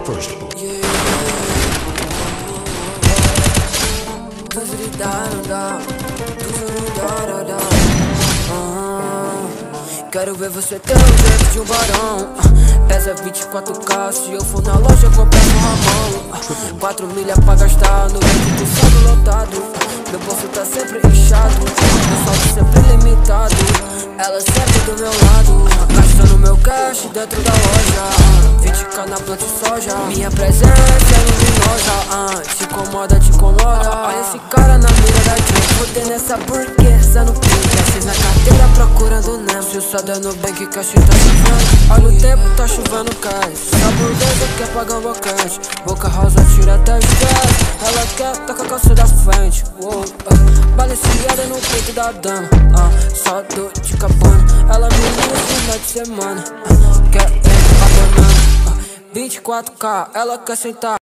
First book. Quero ver você ter o jeito de um barão. Pesa 24K, se eu for na loja eu comprar com Ramon. 4 milhas pra gastar no vídeo do saldo lotado. Meu bolso tá sempre inchado, meu saldo sempre limitado. Ela sempre do meu lado, gastando meu cash dentro da loja. 20K na planta de soja, minha presença é luminosa. Te incomoda, te incomoda. Olha esse cara na mira da gente. Botei nessa burguesa no pique, assim na carteira procurando nem. Se o só der no bank, cash tá chovendo. Olha o tempo, tá chovendo cais. A burguesa quer pagar um boquete, boca rosa tira até os pés. Ela quer tocar calça da frente. Balenciada no peito da dama, só dor de cabana. Ela me liga no final de semana, quer abandonando. 24K, ela quer sentar.